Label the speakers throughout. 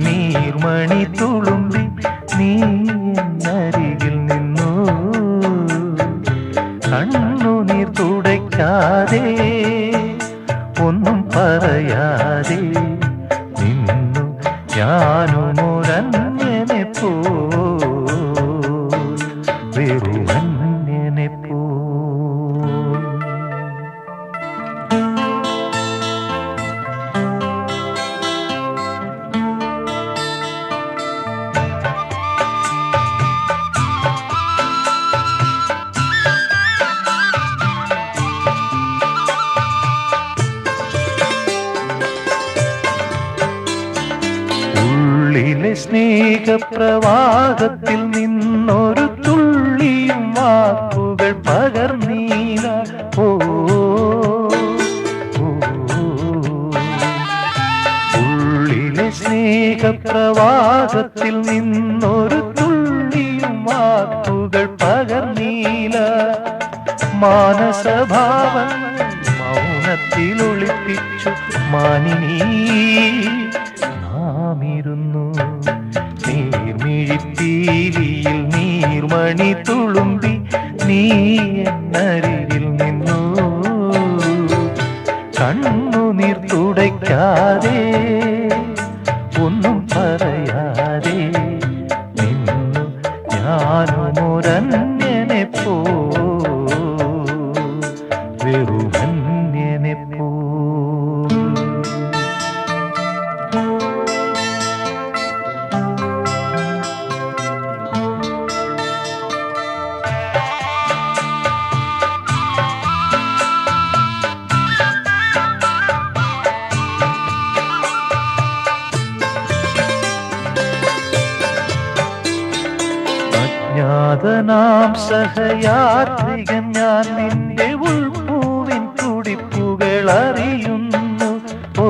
Speaker 1: നീർമണി തുളുമ്പി നീ എന്നരികിൽ നിന്നു. കണ്ണുനീർ തുടയ്ക്കാതെ ഒന്നും പറയാതെ നിന്നു ഞാനുമൊരന്യനെ പോ വെറുമന്യനെ പോ. ഉള്ളിലെ സ്നേഹപ്രവാഹത്തിൽ നിന്നൊരു തുള്ളിയും വാക്കുകൾ പകർന്നീല. ഓ ഉള്ളിലെ സ്നേഹപ്രവാഹത്തിൽ നിന്നൊരു തുള്ളിയും വാക്കുകൾ പകർന്നീല. മാനസഭാവം മൗനത്തിൽ ഒളിപ്പിച്ചു മാനിനീ നാമിരുന്നു. നീർമിഴിപ്പീലിയിൽ നീർമണി തുളുമ്പി നീ എന്നരികിൽ നിന്നു. കണ്ണുനീർ തുടയ്ക്കാതെ ഒന്നും പറയാതെ നിന്നു ഞാനുമൊരന്യനെ പോ വെറുമന്യനെ പോ. അജ്ഞാതനാം സഹയാത്രികൻ ഞാൻ നിന്റെ ഉൾപ്പൂവിൻ തുടിപ്പുകൾ അറിയുന്നു. ഓ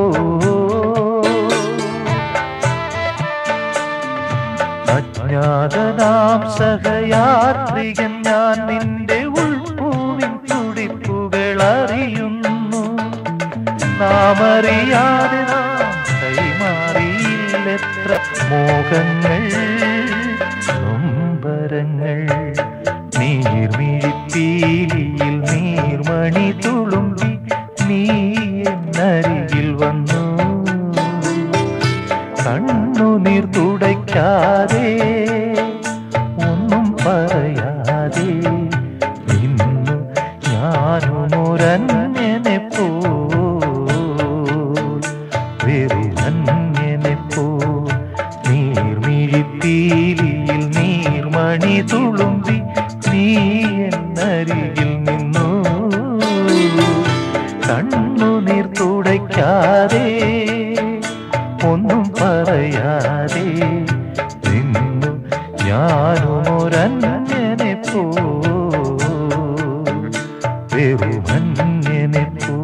Speaker 1: അജ്ഞാതനാം സഹയാത്രികൻ ഞാൻ നിന്റെ ഉൾപ്പൂവിൻ തുടിപ്പുകൾ അറിയുന്നു. നാമറിയാതെ നാം കൈമാറിയില്ലെത്ര മോഹങ്ങൾ നൊമ്പരങ്ങൾ. നീർമിഴിപ്പീലിയിൽ നീർമണി തുളുമ്പി നീ എന്നരികിൽ വന്നു. കണ്ണുനീർ തുടയ്ക്കാതെ ഒന്നും പറയാതെ നിന്നു ഞാനുമൊരന്യനെ പോ വെറുമന്യനെ പോ. നീർമിഴിപ്പീലിയിൽ നീർമണി തുളുമ്പി നീ എന്നരികിൽ നിന്നു. കണ്ണുനീർ തുടയ്ക്കാതെ ഒന്നും പറയാതെ നിന്നു ഞാനുമൊരന്യനെ പോ വെറുമന്യനെ പോ.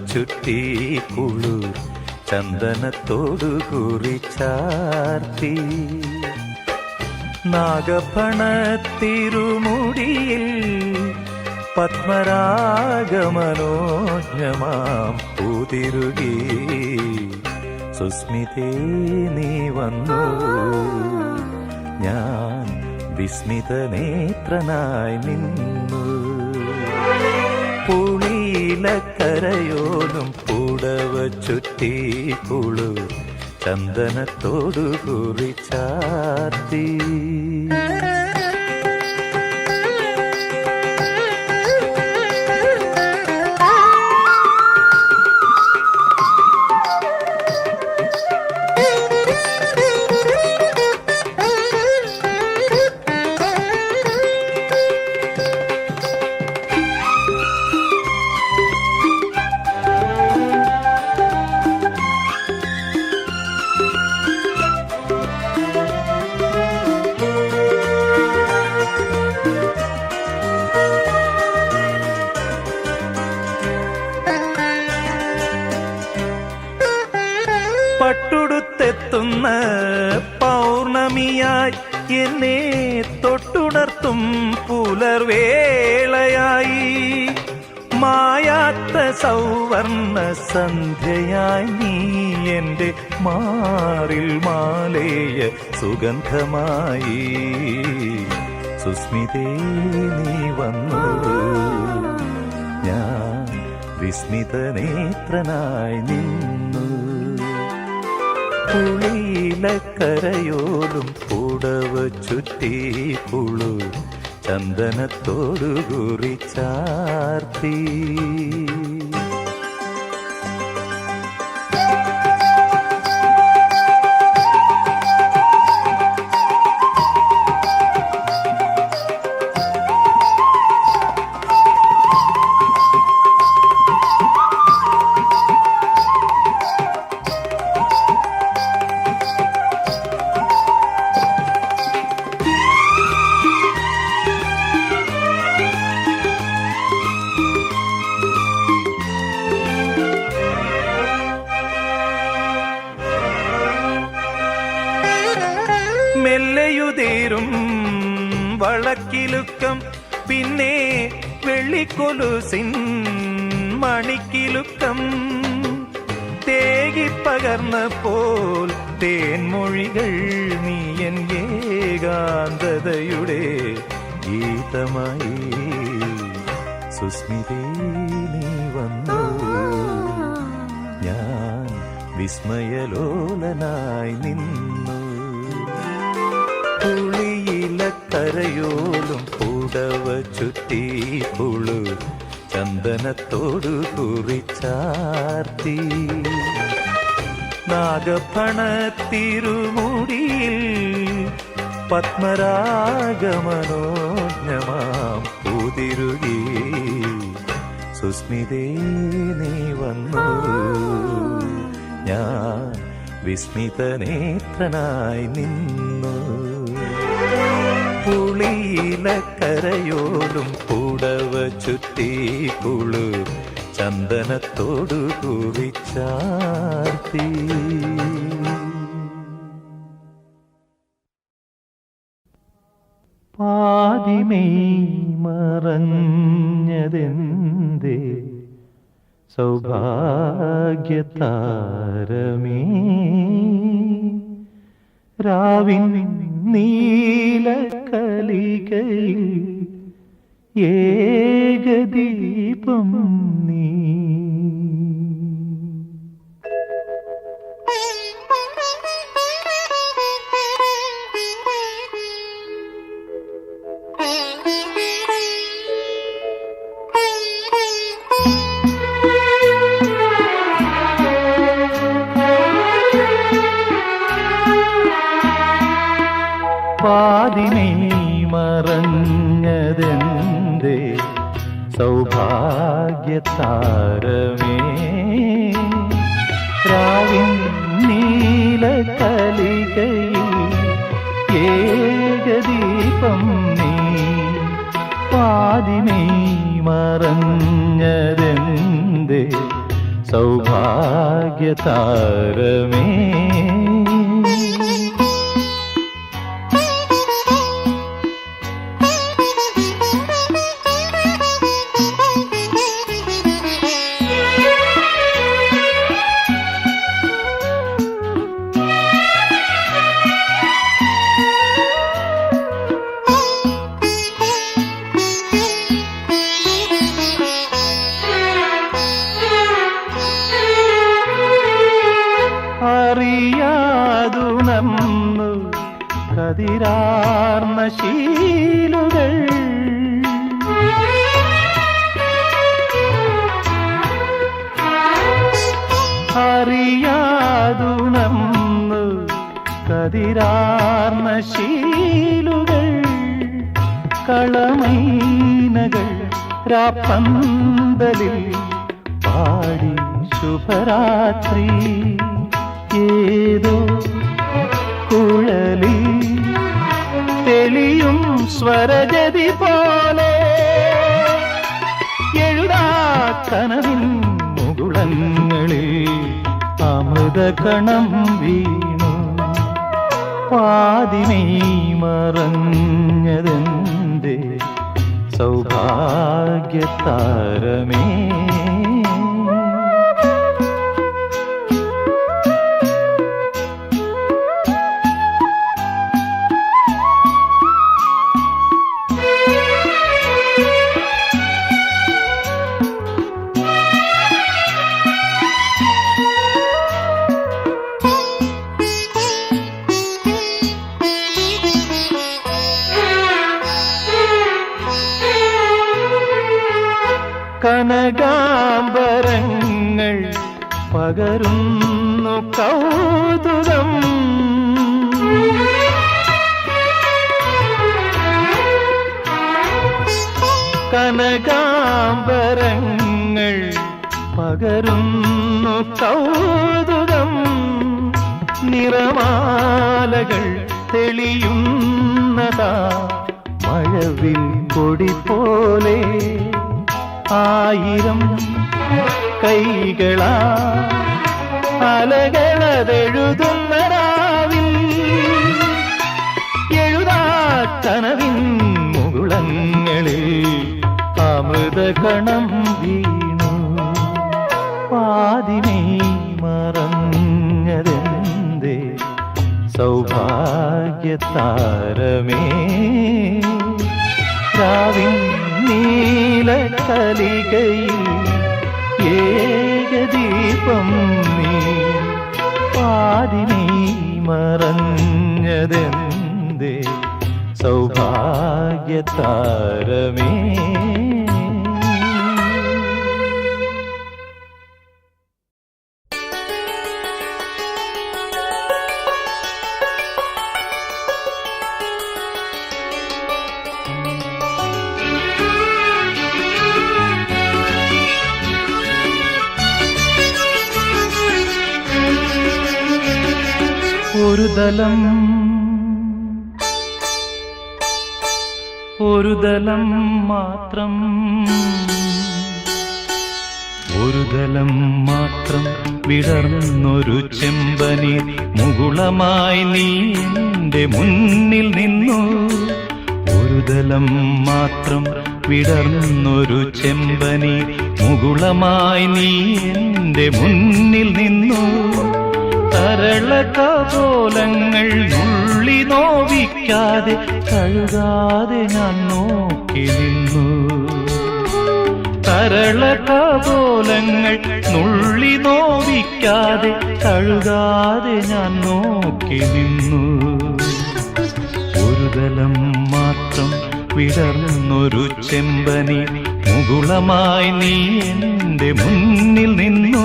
Speaker 1: ചുറ്റി കുളിർ ചന്ദനത്തോടു കുറിച്ചാർത്തി നാഗഫണത്തിരുമുടിയിൽ പത്മരാഗമനോജ്ഞമാം പൂതിരുകി സുസ്മിതേ നീ വന്നു ഞാൻ വിസ്മിതനേത്രനായി നിന്നു പുളിയിലക്കരയോലും പുടവ ചുറ്റി കുളിർ ചന്ദനത്തോടു കുറിച്ചാർത്തി പട്ടുടുത്തെത്തുന്ന പൗർണമിയായി എന്നെ തൊട്ടുണർത്തും പുലർവേളയായി മായാത്ത സൗവർണ സന്ധ്യയായി നീ എൻ്റെ മാറിൽ മാലേയ സുഗന്ധമായി സുസ്മിതേ നീ വന്നു ഞാൻ വിസ്മിതനേത്രനായി നിന്നു പുളിയിലക്കരയോലും പുടവ ചുറ്റി കുളിർ ചന്ദനത്തോടു കുറിച്ചാർത്തി മെല്ലയുതേരും വളക്കിലുക്കം പിന്നെ വെള്ളിക്കൊലുസിൻ മണിക്കിലുക്കം തേകിപ്പകർന്ന പോൽ തേൻമൊഴികൾ നീ എൻ ഏകാന്തതയുടെ ഗീതമായി സുസ്മിതേ നീ വന്നു ഞാൻ വിസ്മയലോലനായി നിന്നു പുളിയിലക്കരയോലും പുടവ ചുറ്റി കുളിർ ചന്ദനത്തോടു കുറിച്ചാർത്തി നാഗഫണത്തിരുമുടിയിൽ പത്മരാഗമനോജ്ഞമാം പൂതിരുകി സുസ്മിതേ നീ വന്നു ഞാൻ വിസ്മിതനേത്രനായി നിന്നു പുളിയിലക്കരയോലും പുടവ ചുറ്റി കുളിർ ചന്ദനത്തോടു കുറിച്ചാർത്തി പാതിമെയ് മറഞ്ഞതെന്തേ സൗഭാഗ്യതാരമേ രാവിൻ നീലക്കലികയിൽ ഏകദീപം നീ പാതിമേ മറഞ്ഞതെന്തേ സൗഭാഗ്യതാരമേ രാവിൻ നീലക്കലികയിൽ ഏകദീപം നീ പാതിമേ മറഞ്ഞതെന്തേ സൗഭാഗ്യതാരമേ. അറിയാതുണർന്നു കതിരാർന്ന ശീലുകൾ, അറിയാതുണർന്നു കതിരാർന്ന ശീലുകൾ, കളമൈനകൾ രാപ്പന്തലിൽ പാടി ശുഭരാത്രി. ഏതോ കുഴലി തെളിയും സ്വരജതി പോലെ എഴുതാക്കനവിൻ മുകുളങ്ങളിൽ അമൃതകണം വീണു. പാതിമേ മറഞ്ഞതെന്തേ സൗഭാഗ്യതാരമേ. കനകാംബരങ്ങൾ പകരുന്നു കൗതുകം, കനകാംബരങ്ങൾ പകരുന്നു കൗതുകം. നിറമാലകൾ തെളിയുന്നതാ മഴവിൽ കൊടി പോലെ. ആയിരം കൈകളാ അലകളതെഴുതുന്ന രാവിൽ എഴുതാക്കനവിൻ മുകുളങ്ങളിൽ അമൃതകണം വീണു. പാതിമേ മറഞ്ഞതെന്തേ സൗഭാഗ്യതാരമേ. രാവിൻ നീലകലികയിൽ ഏകദീപം നീ. പാതിമേ മറഞ്ഞതെന്തേ സൗഭാഗ്യതാരമേ. ഒരു ദലം മാത്രം, ഒരു ദലം മാത്രം വിടർന്നൊരു ചെമ്പനീർ മുകുളമായി നീ എൻ്റെ മുന്നിൽ നിന്നു. ഒരു ദലം മാത്രം വിടർന്നൊരു ചെമ്പനീർ മുകുളമായി നീ എൻ്റെ മുന്നിൽ നിന്നു. തരളകപോലങ്ങൾ നുള്ളി നോവിക്കാതെ കഴുകാതെ ഞാൻ നോക്കി നിന്നു. തരളകപോലങ്ങൾ നുള്ളി നോവിക്കാതെ കഴുകാതെ ഞാൻ നോക്കി നിന്നു. ഒരു ദലം മാത്രം വിടർന്നൊരു ചെമ്പനി മുകുളമായി നീ എൻ്റെ മുന്നിൽ നിന്നു.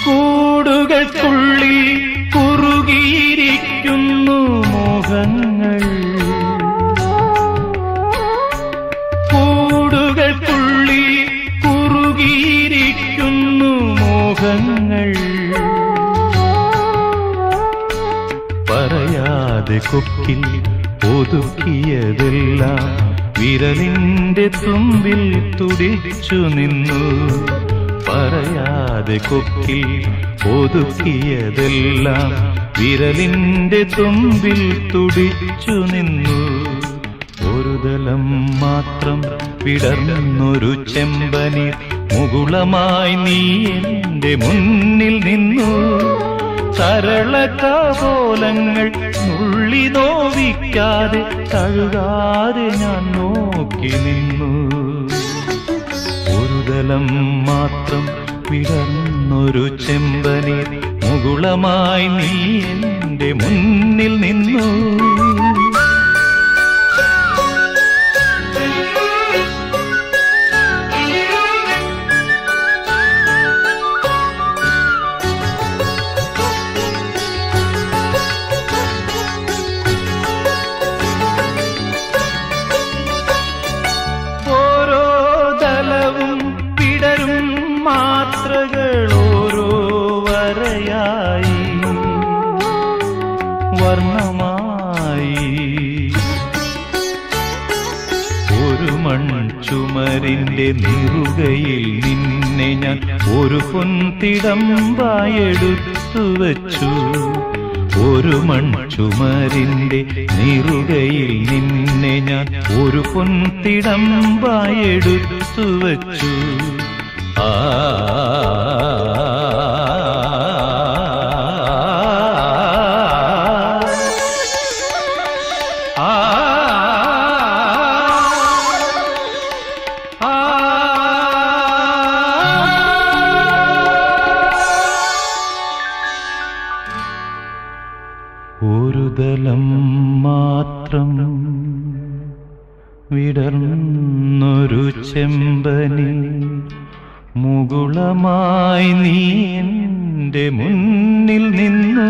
Speaker 1: കൂടുകൾക്കുള്ളിൽ കുറുകിയിരിക്കുന്നു മോഹങ്ങൾ, കൂടുകൾക്കുള്ളിൽ മോഹങ്ങൾ പറയാതെ കൊക്കിൽ ഒതുക്കിയതെല്ലാം വിരലിന്റെ തുമ്പിൽ തുടിച്ചു നിന്നു. പറയാതെ കൊക്കിൽ ഒതുക്കിയതെല്ലാം വിരലിന്റെ തുമ്പിൽ തുടിച്ചു നിന്നു. ഒരു ദലം മാത്രം വിടർന്നൊരു ചെമ്പനീർ മുകുളമായി നീ എന്റെ മുന്നിൽ നിന്നു. സരളകപോലങ്ങൾ നുള്ളി നോവിക്കാതെ തഴുകാതെ ഞാൻ നോക്കി നിന്നു. ഒരു ദലം മാത്രം വിടർന്നൊരു ചെമ്പനീർ മുകുളമായി നീ എന്റെ മുന്നിൽ നിന്നു. മാത്രകളോരോ വരയായി വർണ്ണമായി ഒരു മൺചുമരിന്റെ നിറുകയിൽ നിന്നെ ഞാൻ ഒരു പൊൻതിടമ്പായെടുത്തു വച്ചു. ഒരു മൺചുമരിന്റെ നിറുകയിൽ നിന്നെ ഞാൻ ഒരു പൊൻതിടമ്പായെടുത്തു വച്ചു. ആ ഒരു ദലം മാത്രം വിടർന്നൊരു ചെമ്പനി മുകുളമായി നീ എന്റെ മുന്നിൽ നിന്നു.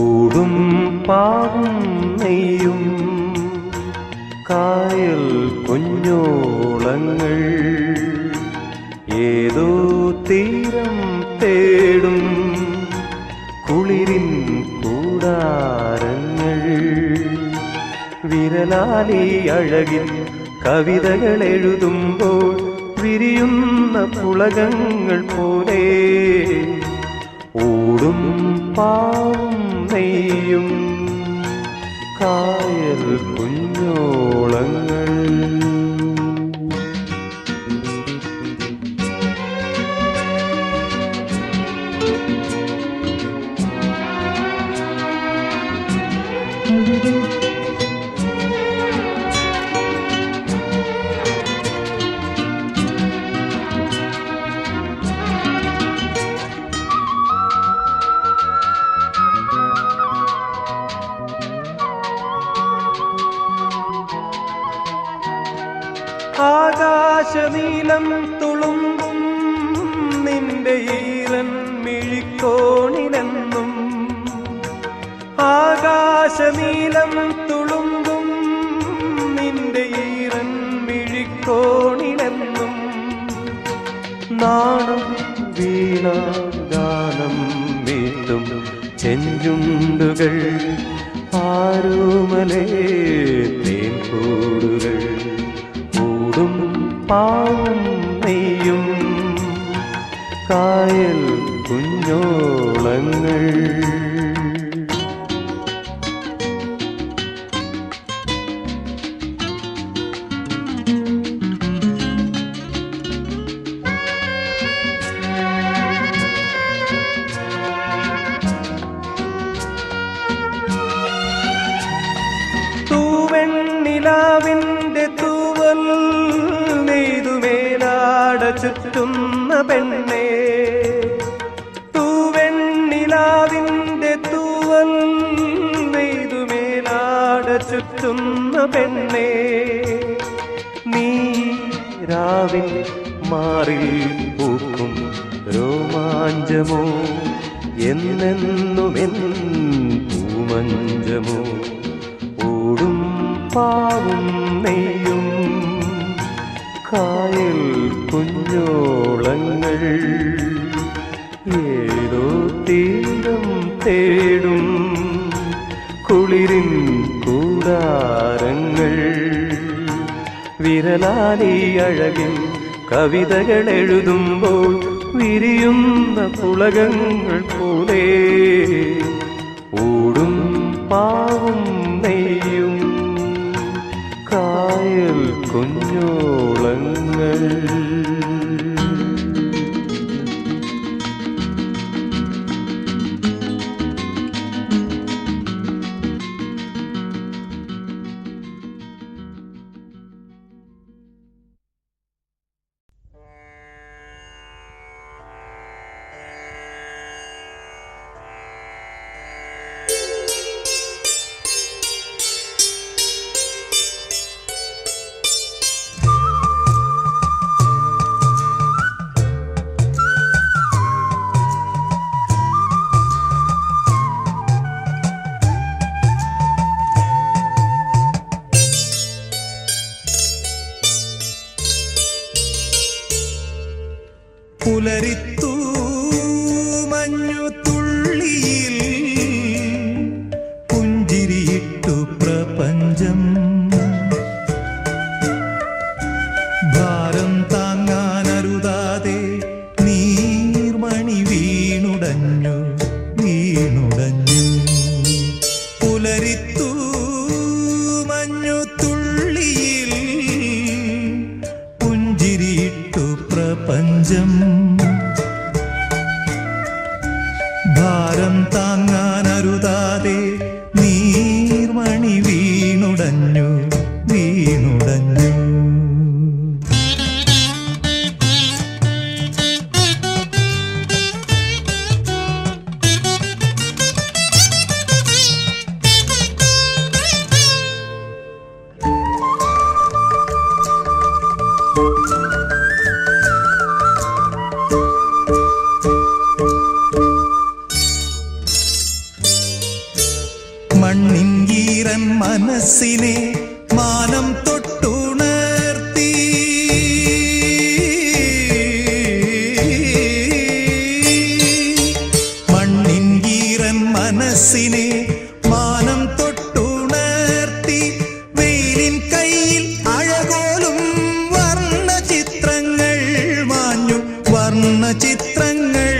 Speaker 1: ൂടും പാവും നെയ്യും കായൽ കുഞ്ഞോളങ്ങൾ ഏതോ തീരം തേടും കുളിരിൻ കൂടാരങ്ങൾ വിരലാലി അഴകിൽ കവിതകൾ എഴുതുമ്പോൾ വിരിയുന്ന പുളകങ്ങൾ പോലെ ൂടും പാവും നെയ്യും കായൽ കുഞ്ഞോളങ്ങൾ. ആകാശനീലം തുളുമ്പും നിന്റെ ഈറൻ മിഴിക്കോണിലെന്നും. ആകാശനീലം തുളുമ്പും നിന്റെ ഈറൻ മിഴിക്കോണിലെന്നും. നാണം വീണ ഗാനം വീട്ടും ചെഞ്ചുണ്ടുകൾ ആരോമലേ തേൻകൂടുകൾ പാവും നെയ്യും കായൽ കുഞ്ഞോളങ്ങൾ. പെണ്ണേ, തൂവെണ്ണിലാവിന്റെ തൂവൽ നെയ്തുമേലാട ചുറ്റുന്ന പെണ്ണേ, നീ രാവിൽ മാറിൽ പൂക്കും രോമാഞ്ചമോ, എന്നെന്നുമെൻ പൂമഞ്ചമോ, ഓടും പാവും നെയ്യും കായൽ കുഞ്ഞോളങ്ങൾ, ഏതോ തീരം തേടും കുളിരിൻ കൂടാരങ്ങൾ, വിരലാലി അഴകിൽ കവിതകൾ എഴുതുമ്പോൾ വിരിയുന്ന പുളകങ്ങൾ പോലെ, ഓടും പാവും നെയ്യും കായൽ കുഞ്ഞോളങ്ങൾ.
Speaker 2: പുലരിത്തു മഞ്ഞു തുള്ളിയിൽ പുഞ്ചിരിയിട്ടു പ്രപഞ്ചം, ഭാരം താങ്ങാനരുതാതെ നീർമണി വീണുടഞ്ഞു വീണുടഞ്ഞു. പുലരിത്തു മഞ്ഞു തുള്ളിയിൽ പുഞ്ചിരിയിട്ടു പ്രപഞ്ചം, ഭാരം താങ്ങാനരുതാതെ നീർമണി വീണുടഞ്ഞു വീണുടഞ്ഞു. മണ്ണിൻ ഈരൻ മനസ്സിനെ മാനം തൊട്ടുണർത്തി, മണ്ണിൻ ഈരൻ മനസ്സിനെ മാനം തൊട്ടുണർത്തി, വെയിലിൻ കയ്യിൽ അഴകോലും വർണ്ണചിത്രങ്ങൾ മാഞ്ഞു വർണ്ണചിത്രങ്ങൾ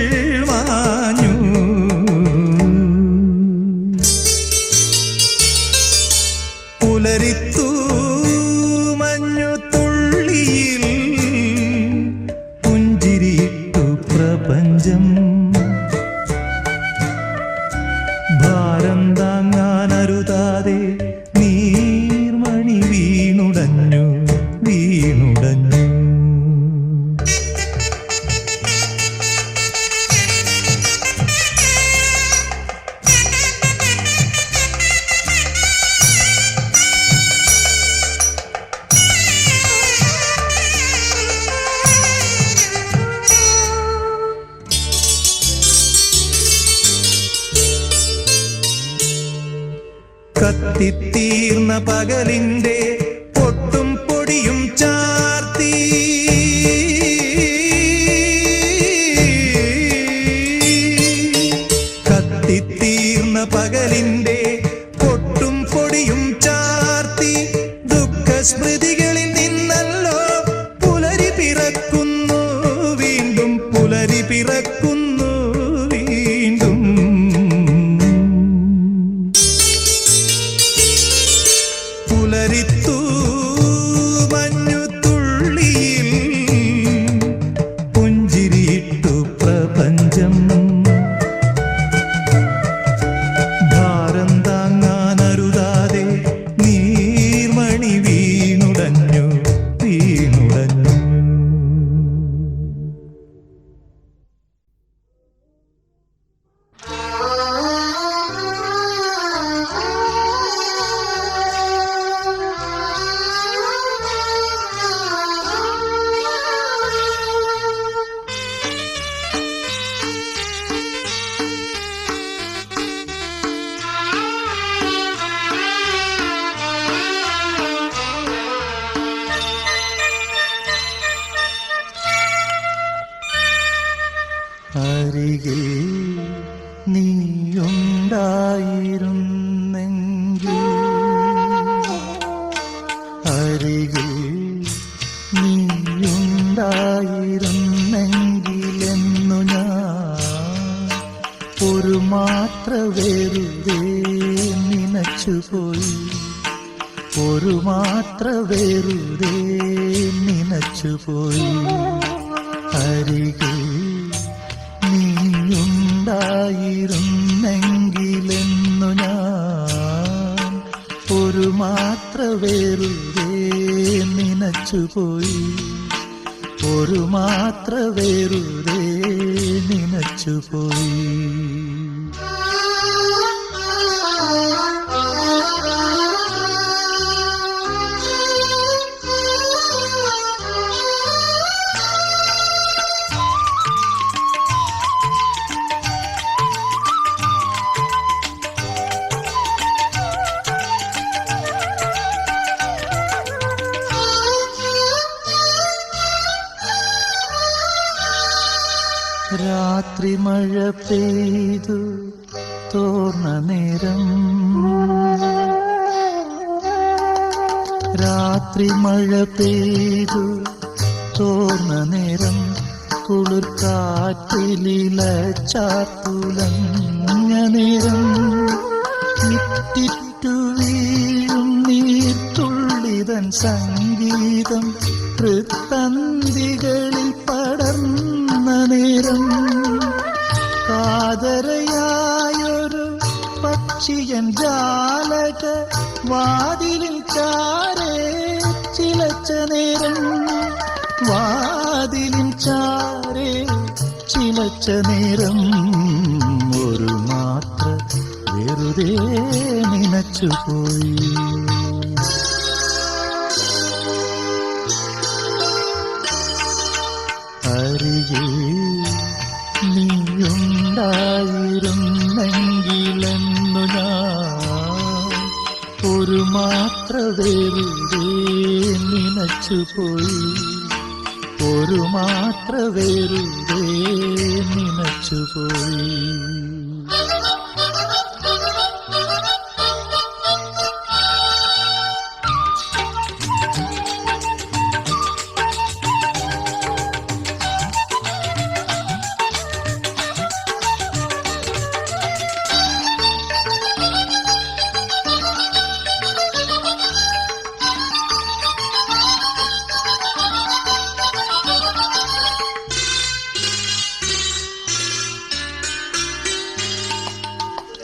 Speaker 2: മാഞ്ഞു. പുലരിത്തു മഞ്ഞു തുള്ളിയിൽ പുഞ്ചിരിയിട്ടു പ്രപഞ്ചം, ഭാരം താങ്ങാനരുതാതെ നീർമണി വീണുടഞ്ഞു വീണുടഞ്ഞു. കത്തിത്തീർന്ന പകലിന്റെ പൊട്ടും പൊടിയും ചാർത്തി, കത്തിത്തീർന്ന പകലിന്റെ പൊട്ടും പൊടിയും ചാർത്തി, ദുഃഖസ്മൃതികളിൽ നിന്നല്ലോ പുലരി പിറക്കുന്നു വീണ്ടും പുലരി പിറക്കുന്നു വീണ്ടും. പുലരിത്തു മഞ്ഞു തുള്ളിയിൽ പുഞ്ചിരിയിട്ടു പ്രപഞ്ചം, ഭാരം താങ്ങാനരുതാതെ നീർമണി വീണുടഞ്ഞു അരികിൽ നീയുണ്ടായിരുന്നെങ്കിൽ, അരികിൽ നീയുണ്ടായിരുന്നെങ്കിലെന്നു ഞാൻ ഒരു മാത്ര വെറുതെ നനച്ചുപോയി, ഒരു മാത്ര വെറുതെ നനച്ചുപോയി. അരികിൽ നീയുണ്ടായിരുന്നെങ്കിലെന്നു ഞാൻ ഒരു മാത്ര വെറുതെ നനച്ചുപോയി, ഒരു മാത്ര വെറുതെ നനച്ചുപോയി. രാത്രി മഴ പെയ്തു തോർന്ന നേരം, രാത്രി മഴ പെയ്തു തോർന്ന നേരം, കുളിർക്കാറ്റിലില ചാത്തുലഞ്ഞ നേരം, ഇറ്റിറ്റു വീഴും നീർത്തുള്ളിതൻ സംഗീതം തൃത്തന്തികളിൽ പടർന്ന നേരം, കാതരയായൊരു പക്ഷിയൻ ജാലക വാതിലിൽ ചാരേ ചിലച്ച നേരം, വാതിലിൻ ചാരേ ചിലച്ച നേരം, ഒരു മാത്ര വെറുതെ നനച്ചുപോയി. അരികിൽ നീയുണ്ടായിരുന്നെങ്കിലെന്നു ഞാൻ ഒരു മാത്ര വെറുതെ നനച്ചുപോയി, ഒരു മാത്ര വെറുതെ നനച്ചുപോയി.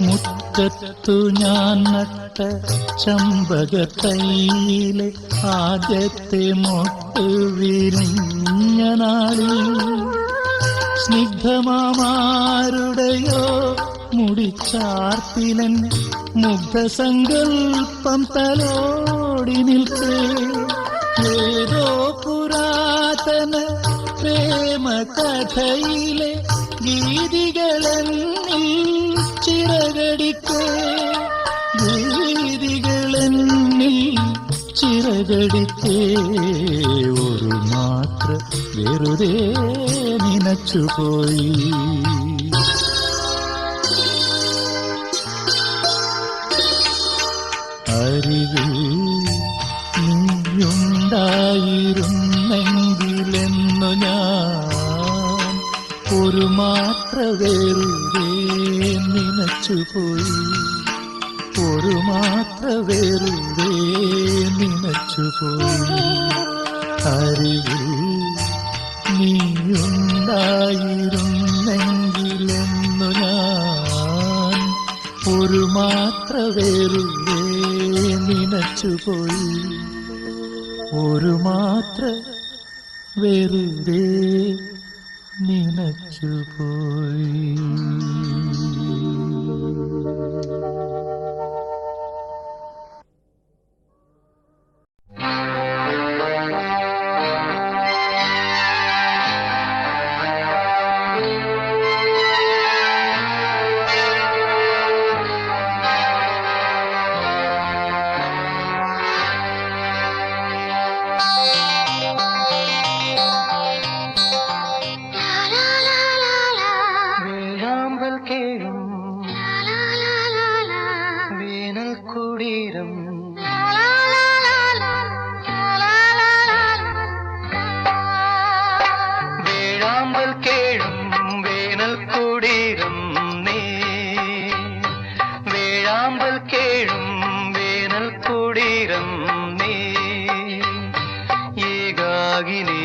Speaker 2: മുറ്റത്തു ഞാൻ നട്ട ചമ്പകത്തൈയിലെ ആദ്യത്തെ മൊട്ട് വിരിഞ്ഞ നാളിൽ, സ്നിഗ്ധമാരുടെയോ മുടിച്ചാർത്തിലൻ മുഗ്ധസങ്കൽപ്പം തലോടി നിൽക്കേ, ഏതോ പുരാതന പ്രേമ കഥയിലെ ഗീതികളെന്നിൽ ചിറകടിക്കേ, ഗീതികളെന്നിൽ ചിറകടിക്കേ, ഒരു മാത്ര വെറുതെ നനച്ചുപോയി. അരികിൽ നീയുണ്ടായിരുന്നെങ്കിലെന്നു ഞാൻ ഒരു മാത്ര വെറുതെ നനച്ചുപോയി, ഒരു മാത്ര വെറുതെ നനച്ചുപോയി. അരികിൽ നീയുണ്ടായിരുന്നെങ്കിലെന്നു ഞാൻ ഒരു മാത്ര വെറുതെ നനച്ചുപോയി, ഒരു മാത്ര വെറുതെ നനച്ചുപോയി.
Speaker 1: ഏകാകിനി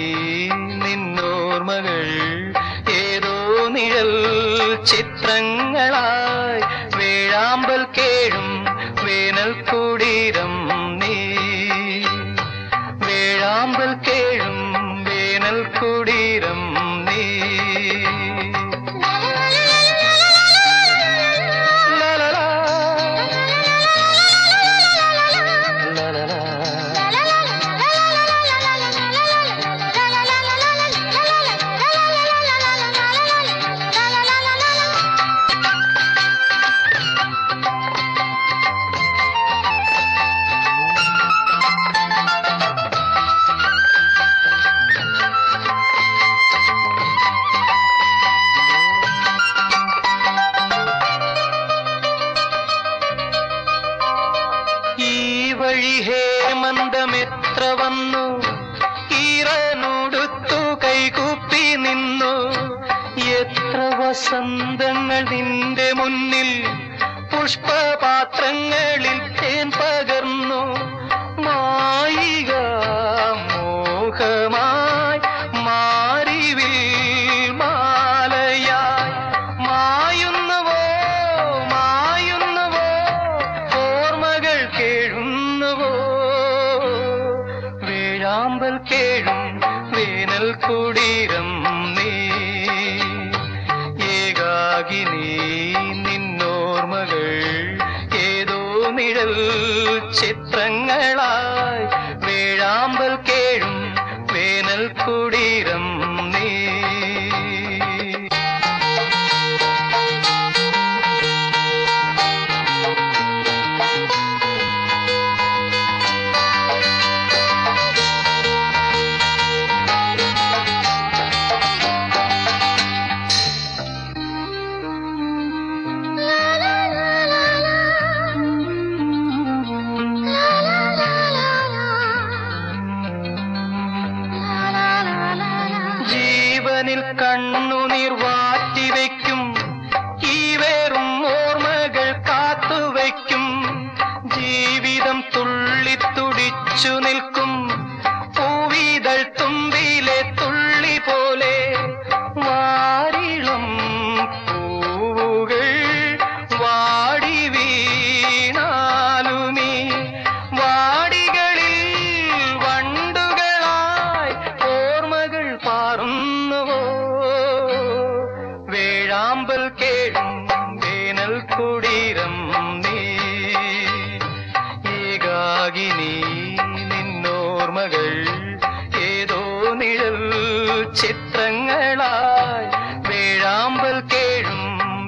Speaker 1: നിന്നോർമകൾ ഏതോ നിഴൽ ചിത്രങ്ങളായി വേഴാമ്പൽ കേഴും വേനൽ കുടീരം നീ വേഴാമ്പൽ കേഴും വേനൽ കുടീരം നീ ഹേമന്തമെത്ര വന്നു ഈറനോടുത്തു കൈകൂപ്പി നിന്നു എത്ര വസന്തങ്ങൾ നിന്റെ മുന്നിൽ പുഷ്പപാത്രങ്ങളിൽ തേൻ പകർന്നു മായിക മോഹമായി മാറിവിൽ മാലയായി മായുന്നുവോ മായുന്നുവോ ഓർമ്മകൾ കേഴുന്നുവോ വേഴാമ്പൽ കേഴും വേനൽ കുടീരം നീ ഏകാകിനി നിന്നോർമകൾ ഏതോ നിഴൽ ചിത്രങ്ങളായി വേഴാമ്പൽ കേഴും വേനൽ കുടീരം നീ ജീവനിൽ കണ്ണുനീർ വാറ്റിവെക്കും ഈ വേറും ഓർമ്മകൾ കാത്തുവെക്കും ജീവിതം തുള്ളിത്തുടിച്ചു നിൽക്കും പൂവിതൾ തുമ്പിലെ തുള്ളി പോലെ വാരിളം പൂവുകൾ വാടി വീണാലുമീ വാടികളിൽ വണ്ടുകളായി ഓർമ്മകൾ പാറുന്നുവോ വേഴാമ്പൽ കേഴും വേനൽ കുടീരം നീ ഏകാകിനി നിന്നോർമകൾ ഏതോ നിഴൽ ചിത്രങ്ങളായി വേഴാമ്പൽ കേഴും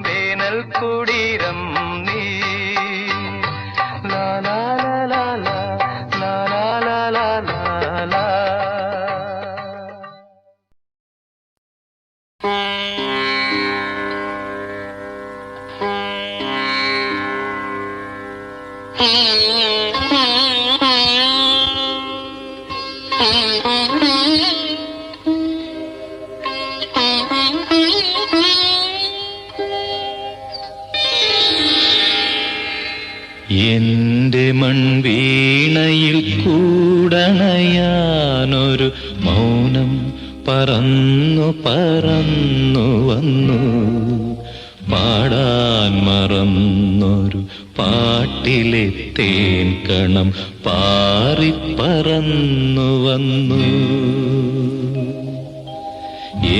Speaker 1: വേനൽ കുടീരം നീ ലാ ലാ ലാ ലാ ലാ ലാ ലാ ലാ ലാ ലാ.
Speaker 2: എന്റെ മൺവീണയിൽ കൂടണയാനൊരു മൗനം പറന്നു പറന്നു വന്നു പാടാൻ മറന്നൊരു പാട്ടിലെ തേൻ കണം പാറിപ്പറന്നു വന്നു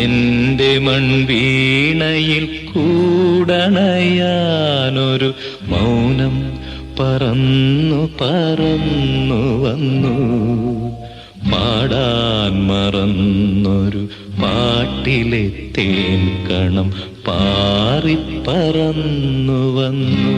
Speaker 2: എന്റെ മൺവീണയിൽ കൂടണയാനൊരു മൗനം പറന്നു പറന്നു വന്നു പാടാൻ മറന്നൊരു പാട്ടിലെ തേൻ കണം പാറിപ്പറന്നു വന്നു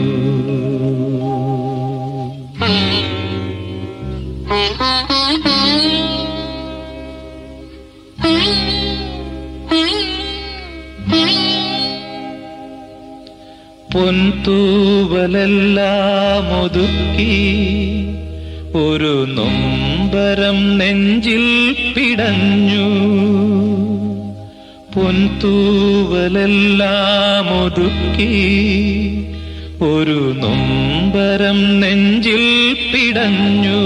Speaker 2: പൊൻതൂവലെല്ലാം ഒതുക്കി ഒരു നൊമ്പരം നെഞ്ചിൽ പിടഞ്ഞു പൊൻതൂവലെല്ലാം ഒതുക്കി ഒരു നൊമ്പരം നെഞ്ചിൽ പിടഞ്ഞു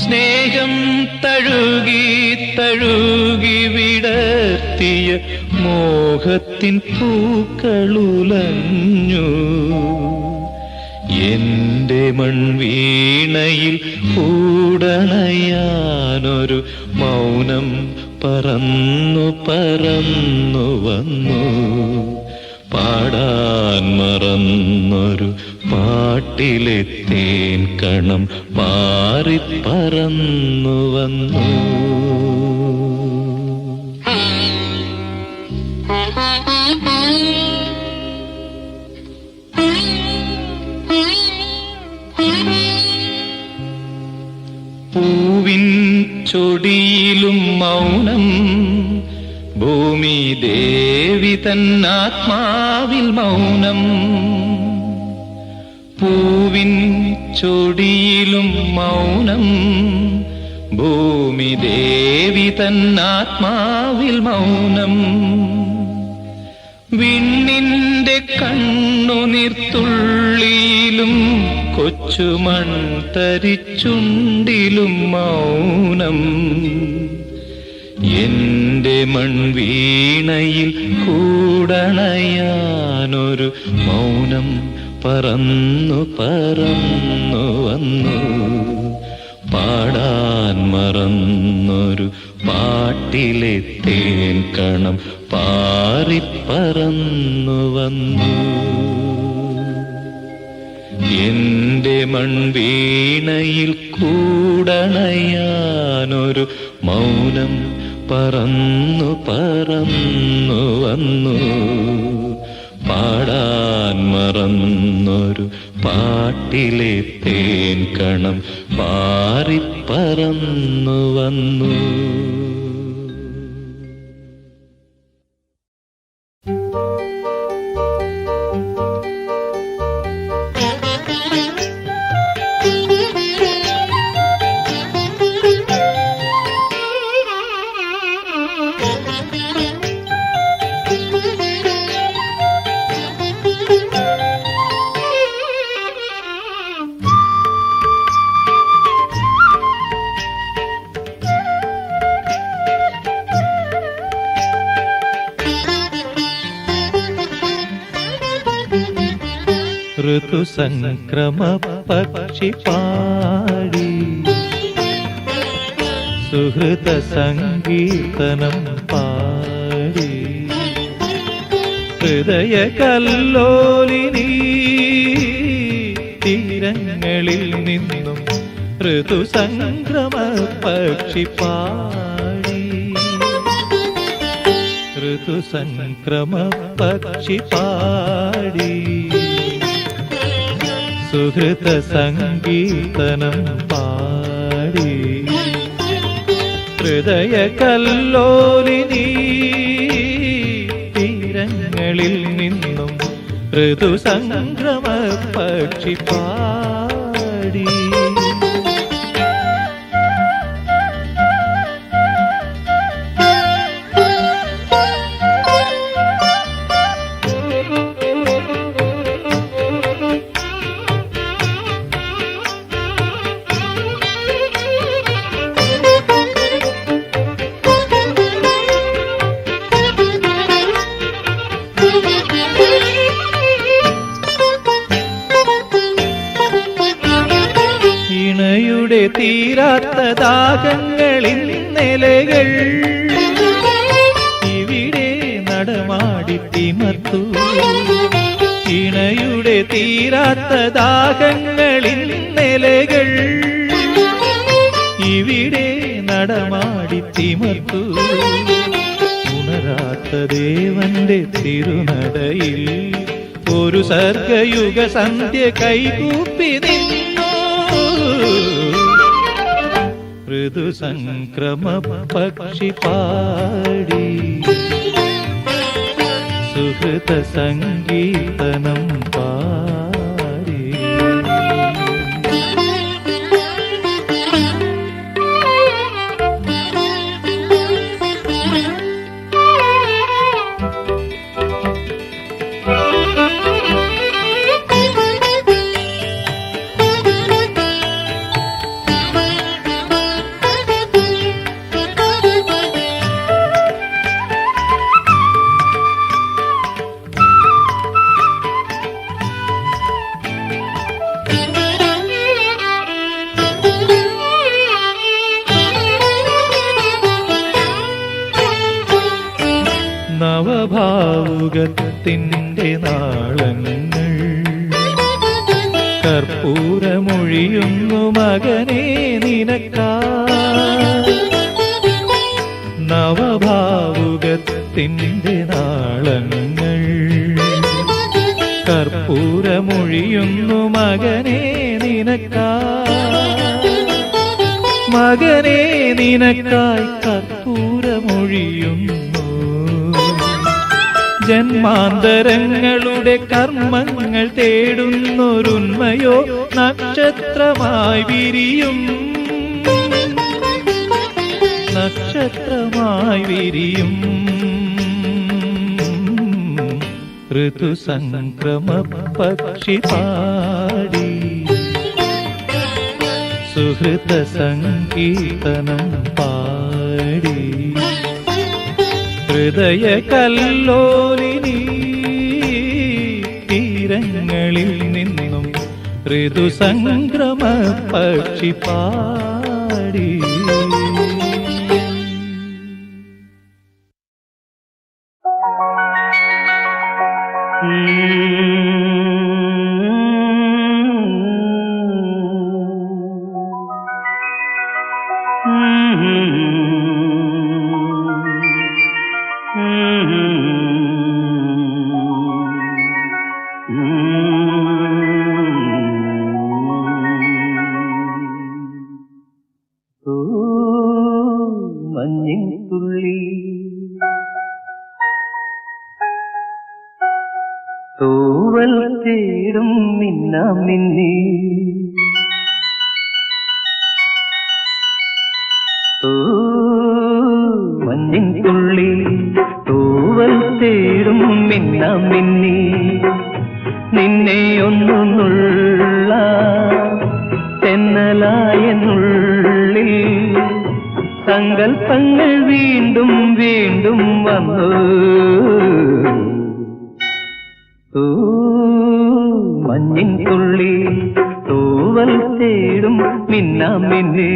Speaker 2: സ്നേഹം തഴു തഴുകി വിടർത്തിയ മോഹത്തിൻ പൂക്കളുലഞ്ഞു. എന്റെ മൺവീണയിൽ കൂടണയാനൊരു മൗനം പറന്നു പറന്നു വന്നു. പാടാൻ മറന്നൊരു പാട്ടിലെ തേൻ കണം പാറി പറന്നു വന്നു. പൂവിൻ ചൊടിയിലും മൗനം, ഭൂമി ദേവി തന്നാത്മാവിൽ മൗനം. പൂവിൻ ചൊടിയിലും മൗനം, ഭൂമി ദേവി തന്നാത്മാവിൽ മൗനം. വിണ്ണിന്റെ കണ്ണുനീർത്തുള്ളിയിലും കൊച്ചുമൺതരിച്ചുണ്ടിലും മൗനം. എന്റെ മൺവീണയിൽ കൂടണയാനൊരു മൗനം പറന്നു പറന്നു വന്നു. പാടാൻ മറന്നൊരു പാട്ടിലെ തേൻ കണം പാറി പറന്നു വന്നു. എന്റെ മൺവീണയിൽ കൂടണയാനൊരു മൗനം പറന്നു പറന്നു വന്നു. പാടാൻ മറന്നൊരു പാട്ടിലെ തേൻ കണം പാറി പറന്നു വന്നു. ഋതുസംക്രമ പക്ഷി പാടി സുഹൃത സംഗീതനം പാടി ഹൃദയ കല്ലോലിനി തീരങ്ങളിൽ നിന്നും ഋതുസംക്രമ പക്ഷി പാടി ഋതുസംക്രമ പക്ഷി പാടി സുഹൃത സംഗീതനം പാടി ഹൃദയ കല്ലോലിനി തീരങ്ങളിൽ നിന്നും ഋതുസംക്രമ പക്ഷി പാടി. ഇണയുടെ തീരാത്ത ദാഹങ്ങളിൽ നിലകൾ ഇവിടെ നടമാടി തിമർത്തു. ഇണയുടെ തീരാത്ത ദാഹങ്ങളിൽ നിലകൾ ഇവിടെ നടമാടി തിമർത്തു. ഉണരാത്ത ദേവന്റെ തിരുനടയിൽ ഒരു സർഗയുഗ സന്ധ്യ കൈകൂപ്പി നിന്നു. ഋതുസംക്രമ പക്ഷി പാടി സുഹൃത സംഗീതനം പാടി. ഭാവുകത്തിൻ്റെ നാളങ്ങൾ കർപ്പൂരമൊഴിയുന്നു മകനേ നിനക്കായി. നവഭാവുകത്തിൻ്റെ നാളങ്ങൾ കർപ്പൂരമൊഴിയുന്നു മകനേ നിനക്കായി. മകനേ നിനക്കായി കർപ്പൂരമൊഴിയുന്നു. ജന്മാന്തരങ്ങളുടെ കർമ്മങ്ങൾ തേടുന്നൊരുന്മയോ നക്ഷത്രമായി വിരിയും, നക്ഷത്രമായി വിരിയും. ഋതുസംക്രമ പക്ഷി പാടി സുഹൃത സംഗീതനം പാടി. ഹൃദയ കല്ലോലിനി തീരങ്ങളിൽ നിന്നും ഋതുസംക്രമ പക്ഷി പാടി.
Speaker 1: മഞ്ഞിൻ തുള്ളി തൂവൽ തേടും മിന്നാമിന്നി മഞ്ഞിൻ തുള്ളി തൂവൽ തേടും മിന്നാമിന്നി. നിന്നെ ഒന്നു നുള്ള തെന്നലായെന്നുള്ളിൽ സങ്കൽപ്പങ്ങൾ വീണ്ടും വീണ്ടും വന്നു. മഞ്ഞിൻ തുള്ളി തൂവൽ തേടും മിന്നാമിന്നി.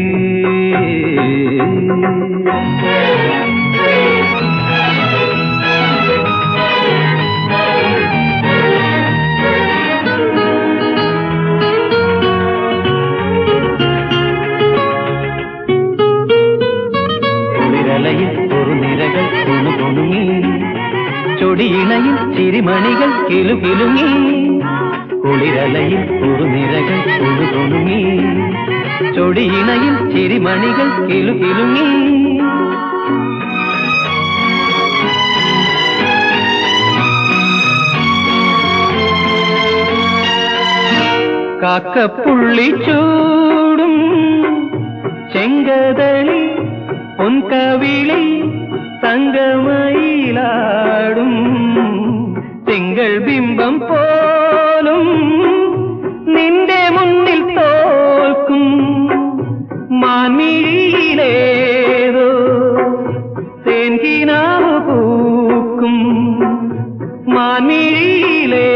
Speaker 1: കുളിരലയിൽ ഒരു നിരകൾ കുണുകുണുങ്ങി, ചൊടിയിണയിൽ ചിരിമണികൾ കിലുകിലുങ്ങി. കുളിരലയിൽ ഒരു നിരകൾ കുണുകുണുങ്ങി, ചൊടിയിണയിൽ ചിരിമണികൾ കിലുകിലുങ്ങി. കാക്കപ്പുള്ളി ചൂടും ചെങ്കതളി പൊൻകവിളി തങ്കമയിലാടും തിങ്കൾ ബിംബം പോലും നിന്റെ മുന്നിൽ തോൽക്കും. മാൻമിഴിയിലേതോ തേൻകിനാവ് പൂക്കും, മാൻമിഴിയിലേതോ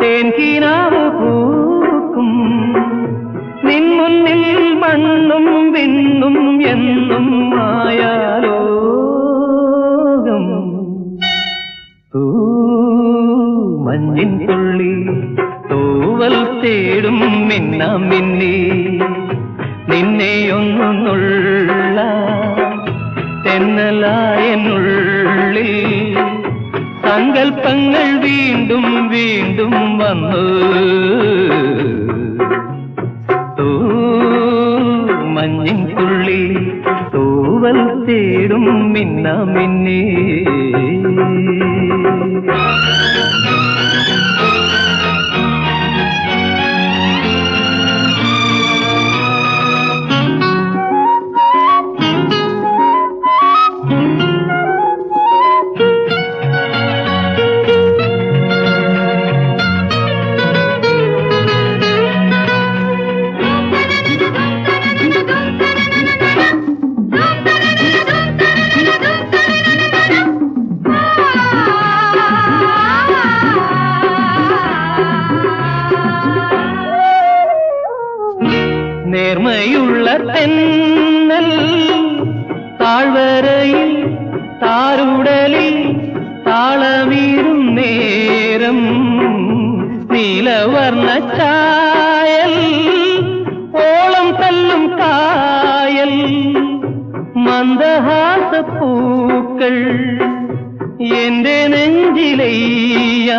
Speaker 1: തേൻകിനാവ് പൂക്കും. നിൻ മുന്നിൽ മണ്ണും വിണ്ണും എന്നും മായാലോകം. മഞ്ഞിൻ തുള്ളി തൂവൽ തേടും മിന്നാമിന്നി. നിന്നെ ഒന്നുള്ള തെന്നലായെന്നുള്ളിൽ സങ്കൽപ്പങ്ങൾ വീണ്ടും വീണ്ടും വന്നു. മഞ്ഞിൻ തുള്ളി തൂവൽ തേടും മിന്നാമിന്നി. നേർമയുള്ള തെന്നൽ താഴ്വരയിൽ താരുടലിൽ താളമീറും നേരം നീലവർണ്ണ ചായൽ ഓളം തല്ലും കായൽ മന്ദഹാസപ്പൂക്കൾ എന്റെ നെഞ്ചിലയ്യ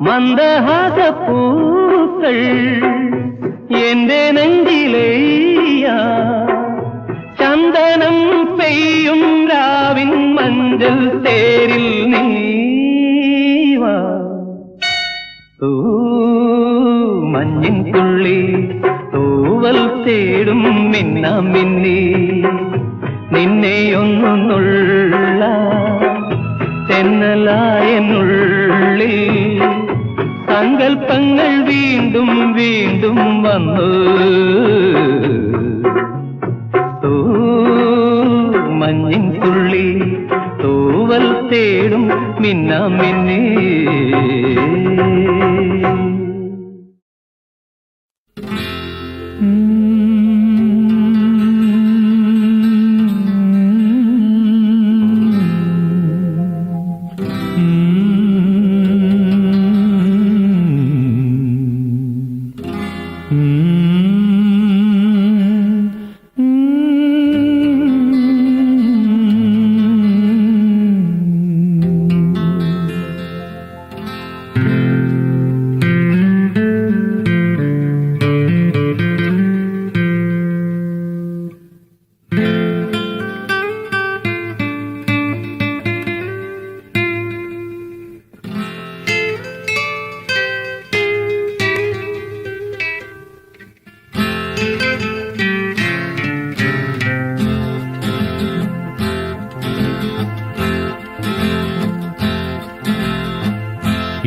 Speaker 1: മന്ദഹാസപ്പൂക്കൾ എന്റെ നെഞ്ചിലയ്യ ചന്ദനം പെയ്യും രാവിൻ മഞ്ചൽ തേരിൽ നീവാ മഞ്ഞിൻ തുള്ളി തൂവൽ തേടും മിന്നാമിന്നി നിന്നെയൊന്നുള്ള തെന്നലായെന്നുള്ളിൽ സങ്കൽപ്പങ്ങൾ വീണ്ടും വീണ്ടും വന്നു മഞ്ഞിൻ തുള്ളി തൂവൽ തേടും മിന്നാമിന്നി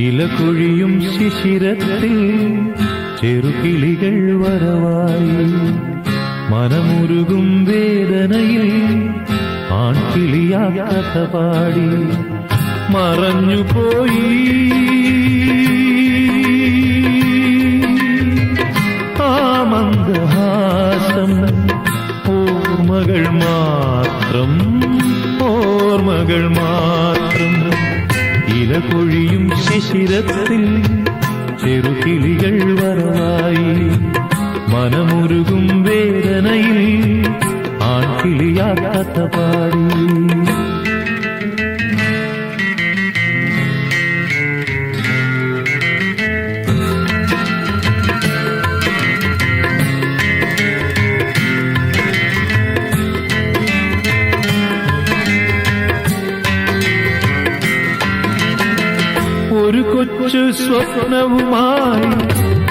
Speaker 2: ഇലകൊഴിയും ശിശിരത്തിൽ ചെറുകിളികൾ വരവായി മനമുരുകും വേദനയിൽ ആൺകിളിയാകഥ പാടി മറഞ്ഞുപോയി ആ മന്ദഹാസം ഓർമ്മകൾ മാത്രം ഓർമ്മകൾ മാത്രം ഇലകൊഴിയും ശിശിരത്തിൽ ചെറുകിളികൾ വരവായി മനമുരുകും വേദനയിൽ ആൺകിളിയാകഥ പാടി ഒരു കൊച്ചു സ്വപ്നവുമായി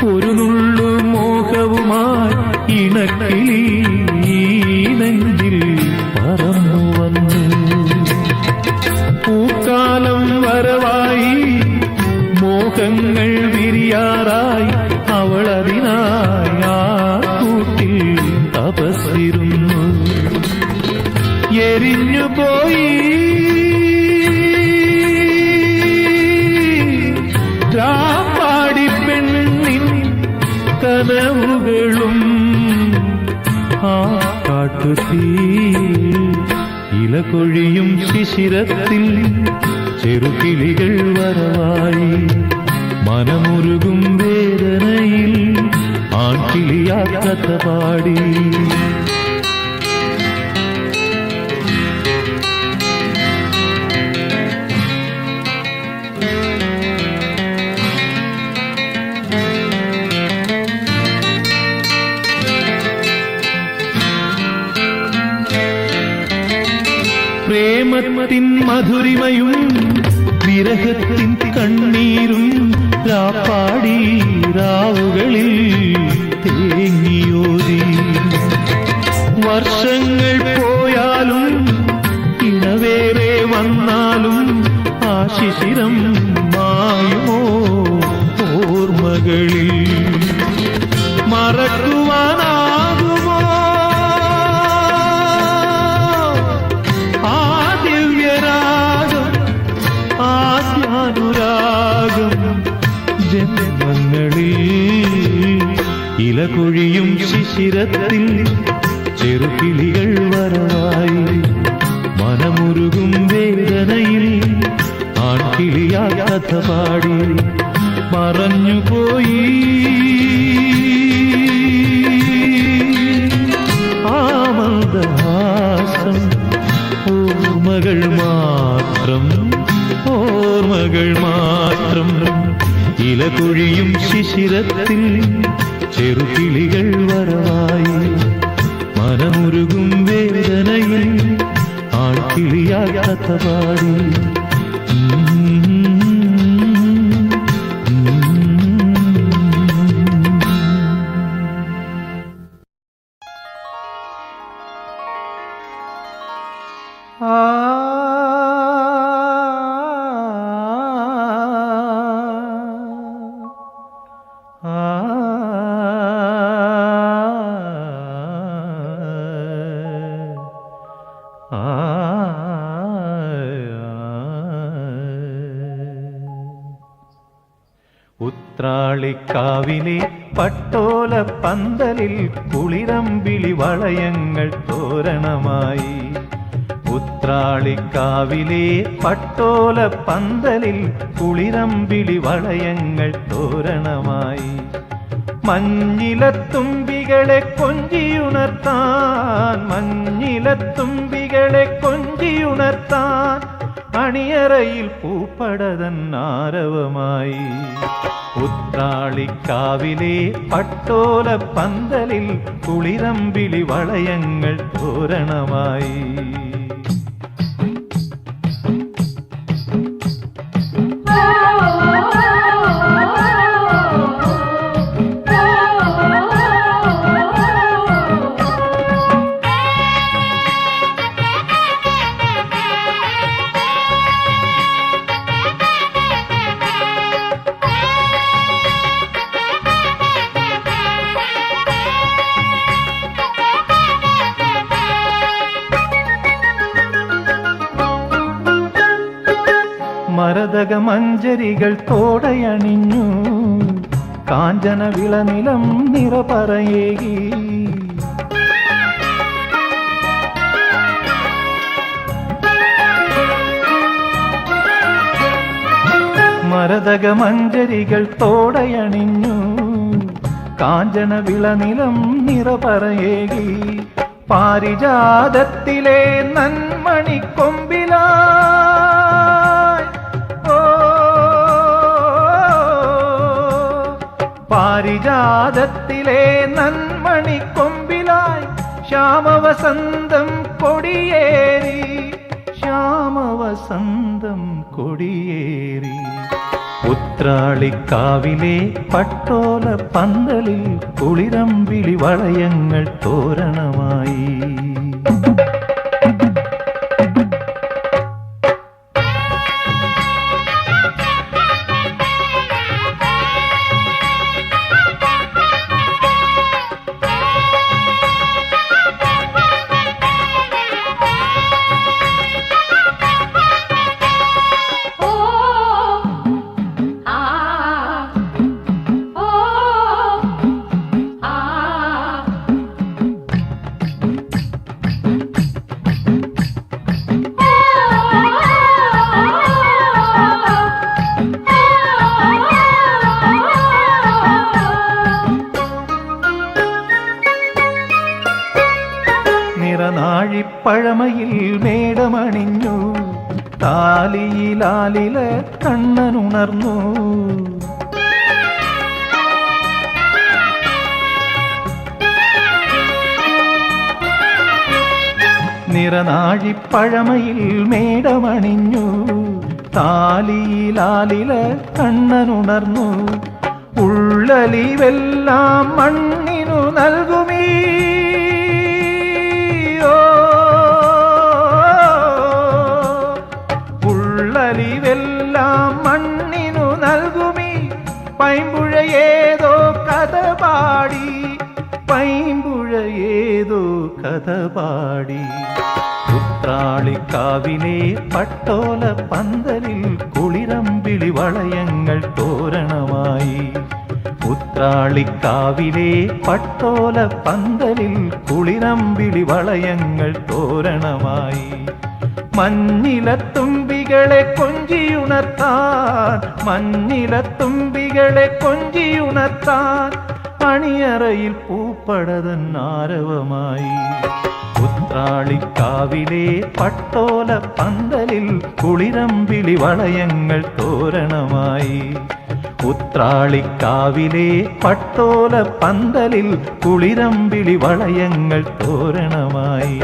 Speaker 2: ഒരു നുള്ളു മോഹവുമായി ഇണക്കിളി നെഞ്ചിൽ പറന്നു വന്നു പൂക്കാലം വരവായി മോഹങ്ങൾ വിരിയാറായി അവൾ അതിനായി ആ കൂട്ടിൽ തപസ്സിരുന്നു എരിഞ്ഞുപോയി പാടിപ്പെണ്ണിൻ കനവുകളും ആ കാട്ടുതീ ഇലകൊഴിയും ശിശിരത്തിൽ ചെറുകിളികൾ വരവായി മനമുരുകും വേദനയിൽ ആൺകിളിയാകഥ പാടി പ്രേമത്തിൻ മധുരിമയും വിരഹത്തിൻ കണ്ണീരും രാപ്പാടി രാവുകളിൽ തേങ്ങിയോതി വർഷങ്ങൾ പോയാലും ഇണവേറെ വന്നാലും ആ ശിശിരം മായുമോ ഓർമ്മകളിൽ മറക്കുവാനാകുമോ അനുരാഗം ജന്മങ്ങളിൽ ഇലകൊഴിയും ശിശിരത്തിൽ ചെറുകിളികൾ വരവായി മനമുരുകും വേദനയിൽ കഥ പാടി മറഞ്ഞുപോയി ആ മന്ദഹാസം. ഓർമ്മകൾ മാത്രം, ഓർമ്മകൾ മാത്രം. ഇലകുഴിയും ശിശിരത്തിൽ ചെറുകിളികൾ വരവായി മനമുരുകും വേദനയിൽ ആൾക്കിളിയാ കഥ പാടി. ഉത്രാളിക്കാവിലെ പട്ടോല പന്തലിൽ കുളിരമ്പിളി വളയങ്ങൾ തോരണമായി. ഉത്രാളിക്കാവിലെ പട്ടോല പന്തലിൽ കുളിരമ്പിളി വളയങ്ങൾ തോരണമായി. മഞ്ഞിലത്തുമ്പികളെ കൊഞ്ചിയുണർത്താൻ, മഞ്ഞിലത്തുമ്പികളെ കൊഞ്ചിയുണർത്താൻ അണിയറയിൽ പൂപ്പടതൻ ആരവമായി. ഉത്രാളിക്കാവിലെ പട്ടോല പന്തലിൽ കുളിരമ്പിളി വളയങ്ങൾ തോരണമായി. മരതക മഞ്ചരികൾ തോടയണിഞ്ഞു, കാഞ്ചന വിളനിലം നിറപറയേകി. മരതക മഞ്ചരികൾ തോടയണിഞ്ഞു, കാഞ്ചന വിളനിലം നിറപറയേകി. പാരിജാതത്തിലെ നന്മണിക്കൊമ്പിലാ പാരിജാതത്തിലെ നന്മണിക്കൊമ്പിലായി ശ്യാമവസന്തം കൊടിയേറി, ശ്യാമവസന്തം കൊടിയേറി. ഉത്രാളിക്കാവിലെ പട്ടോല പന്തലിൽ കുളിരമ്പിളി വളയങ്ങൾ തോരണമായി. നിറനാഴിപ്പഴമയിൽ മേടമണിഞ്ഞു, താലിയിലാലില കണ്ണനുണർന്നു. നിറനാഴിപ്പഴമയിൽ മേടമണിഞ്ഞു, താലിയിലാലില കണ്ണനുണർന്നു. ഉള്ളലിവെല്ലാം മണ്ണിനു നൽകുമീ ഉള്ളലിവെല്ലാം മണ്ണിനു നൽകുമീ. പൈമ്പുഴയേതോ കഥ പാടി, പൈമ്പുഴയേതോ കഥ പാടി. ഉത്രാളിക്കാവിലെ പട്ടോല പന്തലിൽ കുളിരമ്പിളി വളയങ്ങൾ തോരണമായി. ഉത്രാളിക്കാവിലെ പട്ടോല പന്തലിൽ കുളിരമ്പിളി വളയങ്ങൾ തോരണമായി. മഞ്ഞിലത്തുമ്പി തുമ്പികളെ കൊഞ്ചിയുണർത്താൻ, മഞ്ഞിലത്തുമ്പികളെ കൊഞ്ചിയുണർത്താൻ അണിയറയിൽ പൂപ്പടതൻ ആരവമായി. ഉത്രാളിക്കാവിലെ പട്ടോല പന്തലിൽ കുളിരമ്പിളി വളയങ്ങൾ തോരണമായി. ഉത്രാളിക്കാവിലെ പട്ടോല പന്തലിൽ കുളിരമ്പിളി വളയങ്ങൾ തോരണമായി.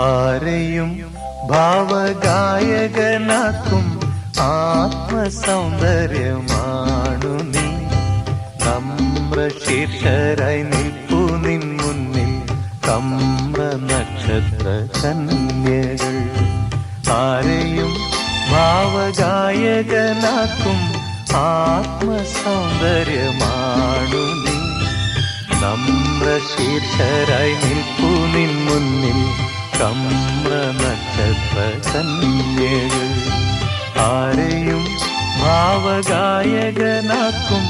Speaker 2: ആരെയും ഭാവഗായകനാക്കും ആത്മസൗന്ദര്യമാണു നീ. നമ്രശീർഷരായി നിൽപ്പു നിൻ മുന്നിൽ കമ്ര നക്ഷത്ര കന്യകൾ. ആരെയും ഭാവഗായകനാക്കും ആത്മസൗന്ദര്യമാണു നീ. നമ്രശീർഷരായി നിൽപ്പു നിൻ മുന്നിൽ കമ്ര നക്ഷത്ര കന്യകൾ. ആരെയും ഭാവഗായകനാക്കും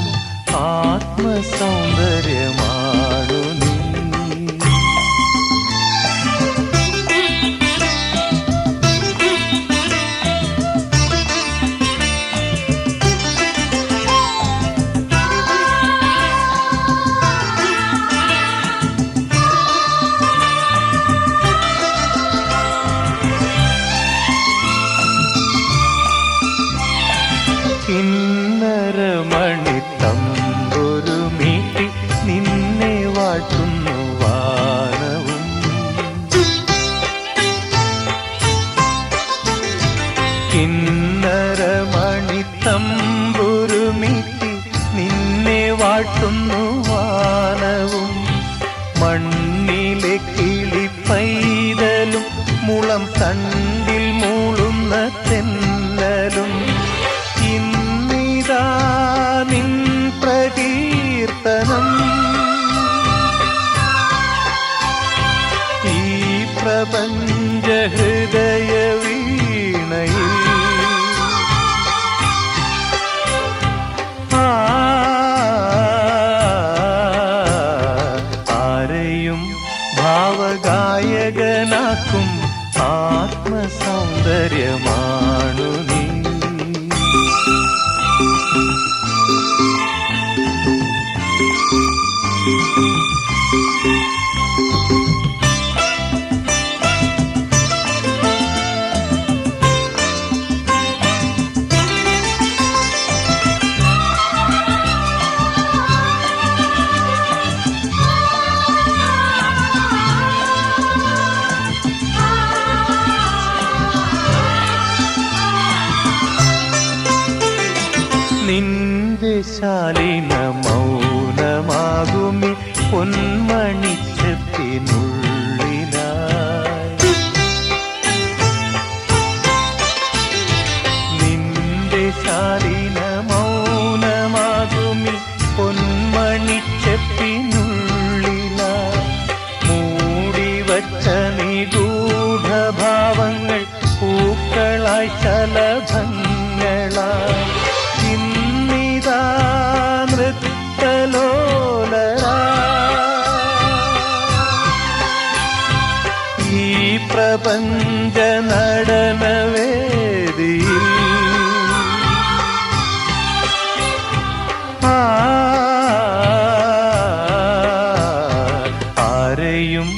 Speaker 2: ആത്മസൗന്ദര്യമാണു നീ. കിന്നരമണിത്തമ്പുരു മീട്ടി നിന്നെ വാഴ്ത്തുന്നു വാനവും. കിന്നരമണിത്തമ്പുരു മീട്ടി നിന്നെ വാഴ്ത്തുന്നു വാനവും. മണ്ണിലെ കിളി പൈതലും മുളം തണ്ടിൽ മൂളുന്ന തെന്നലും നിൻ പ്രകീർത്തനം ഈ പ്രപഞ്ച ഹൃദയ വീണയിൽ. ആരെയും ഭാവഗായകനാക്കും ആത്മസൗന്ദര്യമാണു നീ. നിന്റെ ശാലീന മൗനമാകുമി പൊന്മണിച്ചത്തിനുള്ളിലായി. നിന്റെ ശാലീന മൗനമാകുമി പൊന്മണിച്ചത്തിനുള്ളിലായി. മൂടിവച്ച നിഗൂഢഭാവങ്ങൾ പൂക്കളായി ശലഭങ്ങളായി. നൃത്തലോലരാ ഈ പ്രപഞ്ച നടനവേദിയിൽ. ആരെയും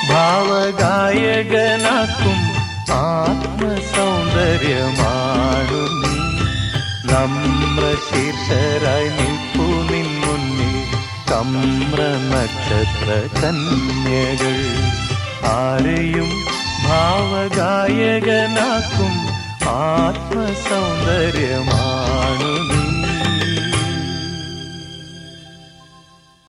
Speaker 2: ഭാവഗായകനാക്കും ആത്മസൗന്ദര്യമാണു നീ. നമ്രശീർഷരായി നിൽപ്പു നിൻ മുന്നിൽ കമ്ര നക്ഷത്ര കന്യകൾ. ആരെയും ഭാവഗായകനാക്കും ആത്മസൗന്ദര്യമാ.